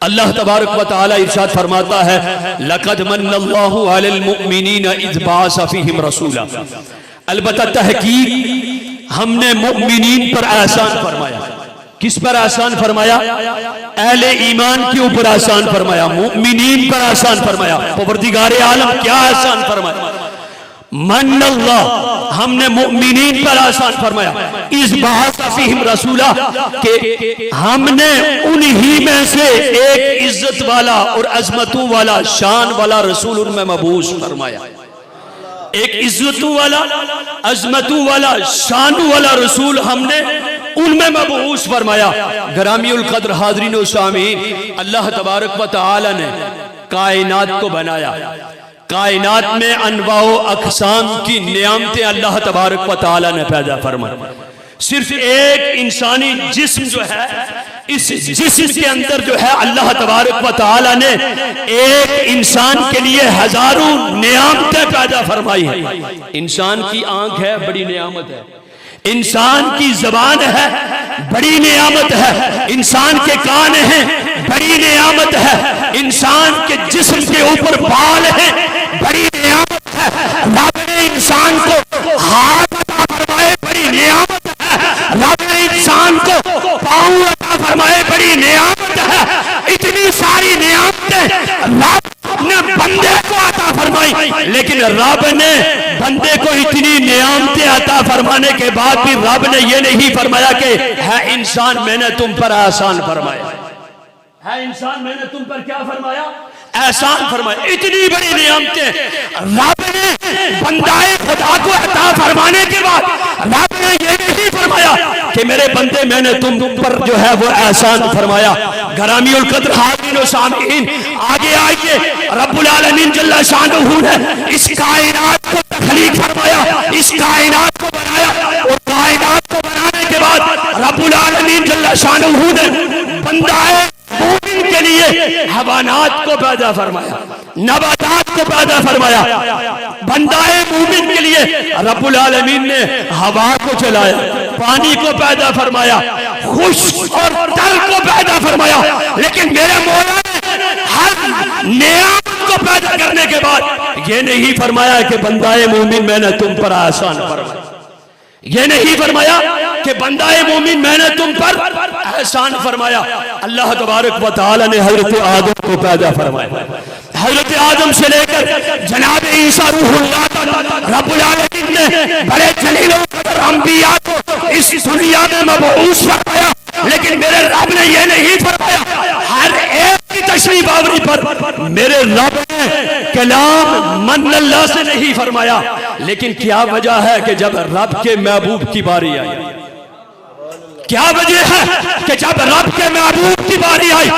اللہ تبارک و تعالی ارشاد فرماتا ہے لَقَدْ مَنَّ اللَّهُ عَلَى الْمُؤْمِنِينَ إِذْ بَعَثَ فِيهِمْ رَسُولًا، البتہ تحقیق ہم نے مؤمنین پر احسان فرمایا۔ کس پر احسان فرمایا؟ اہل ایمان کے اوپر احسان فرمایا، مؤمنین پر احسان فرمایا۔ پروردگار عالم کیا احسان فرمایا؟ من اللہ، ہم نے مؤمنین پر احسان فرمایا۔ اس بعث فیہم رسولہ، کہ ہم نے انہی میں سے ایک عزت والا اور عظمتوں والا شان والا رسول ان میں مبعوث فرمایا۔ ایک عزتوں والا، عظمتوں والا، شان والا رسول ہم نے ان میں مبعوث فرمایا۔ گرامی القدر حاضرین و سامعین، اللہ تبارک و تعالی نے کائنات کو بنایا۔ کائنات میں انواع و اقسام کی نعمتیں اللہ تبارک و تعالی نے پیدا فرمائی۔ صرف ایک انسانی جسم جو ہے، اس جسم کے اندر جو ہے اللہ تبارک و تعالی نے ایک انسان کے لیے ہزاروں نعمتیں پیدا فرمائی ہیں۔ انسان کی آنکھ ہے، بڑی نعمت ہے۔ انسان کی زبان ہے، بڑی نعمت ہے۔ انسان کے کان ہیں، بڑی نعمت ہے۔ انسان کے جسم کے اوپر بال ہیں، بڑی نعمت ہے۔ رب نے انسان کو ہاتھ عطا فرمائے، بڑی نعمت ہے۔ رب نے انسان کو پاؤں عطا فرمائے، بڑی نعمت ہے۔ اتنی ساری نعمتیں رب نے بندے کو عطا فرمائی، لیکن رب نے بندے کو اتنی نعمتیں عطا فرمانے کے بعد بھی رب نے یہ نہیں فرمایا کہ ہے انسان میں نے تم پر احسان فرمایا۔ ہے انسان میں نے تم پر کیا فرمایا؟ احسان فرمایا۔ اتنی بڑی نعمتیں رب نے بندائے خدا کو عطا فرمانے کے بعد رب نے یہ نہیں فرمایا کہ میرے بندے میں نے تم پر جو ہے وہ احسان فرمایا۔ گرامی القدر حاضرین و سامعین، آگے آئیے، رب العالمین جل شانہ نے اس کائنات کو تخلیق فرمایا، اس کائنات کو بنایا، اور کائنات کو بنانے کے بعد رب العالمین جل شانہ نے بندائے مومن کے لیے حیوانات کو پیدا فرمایا، نباتات کو پیدا فرمایا۔ بندائے مومن کے لیے رب العالمین نے ہوا کو چلایا، پانی کو پیدا فرمایا، خشک اور تر کو پیدا فرمایا۔ لیکن میرے مولا نے ہر نعمت کو پیدا کرنے کے بعد یہ نہیں فرمایا کہ بندائے مومن میں نے تم پر احسان فرمایا۔ یہ نہیں فرمایا کہ بندائے مومن میں نے تم پر احسان فرمایا۔ اللہ تبارک و تعالی نے حضرت آدم کو پیدا فرمایا۔ حضرت آدم سے لے کر جناب عیسیٰ روح اللہ تک رب العالمین نے بڑے جلیل و قدر انبیاء کو اس دنیا میں مبعوث فرمایا، لیکن میرے رب نے یہ نہیں فرمایا ہر ایک کی تشریف آوری پر میرے رب نے کلام من اللہ سے نہیں فرمایا۔ لیکن کیا وجہ ہے کہ جب رب کے محبوب کی باری آئی، کیا وجہ ہے کہ جب رب کے محبوب کی باری آئی،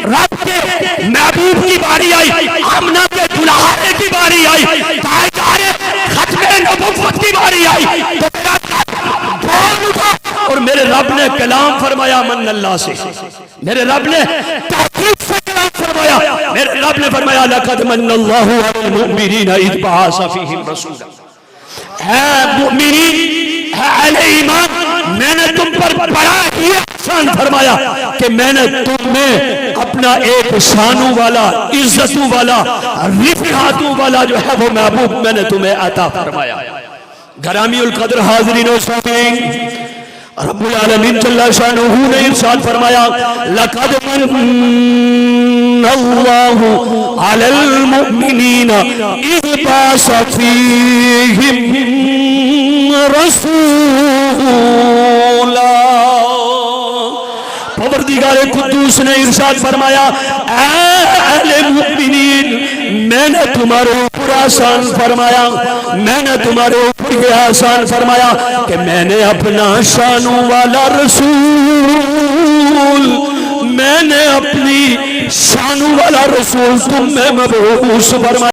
رب کے محبوب کی باری آئی، آمنہ کے دلہارے کی باری آئی، تاجدار ختم نبوت کی باری آئی، تو میرا بول اٹھا اور میرے رب نے کلام فرمایا من اللہ سے۔ میرے رب نے توحید سے کلام فرمایا۔ میرے رب نے فرمایا لَقَدْ مَنَّ اللَّهُ عَلَى الْمُؤْمِنِينَ إِذْ بَعَثَ فِيهِمْ رَسُولًا۔ اے مؤمنین، اے اہل ایمان، میں نے تم پر بڑا ہی احسان فرمایا کہ میں نے تم میں اپنا ایک شانوں والا، عزتوں والا، رفعتوں والا جو ہے وہ محبوب میں نے تمہیں عطا فرمایا۔ گرامی القدر حاضرین و سامعین، رب العالمین جل شانہ نے ارشاد فرمایا لَقَدْ مَنَّ اللَّهُ عَلَى الْمُؤْمِنِينَ إِذْ بَعَثَ فِيهِمْ رَسُولًا۔ پروردگار قدوس نے ارشاد فرمایا اے اہل مومنین، میں نے تمہارے اوپر احسان فرمایا، میں نے تمہارے اوپر یہ احسان فرمایا کہ میں نے اپنا شانوں والا رسول، میں نے اپنی شانوں والا رسول تم میں مبعوث فرمایا۔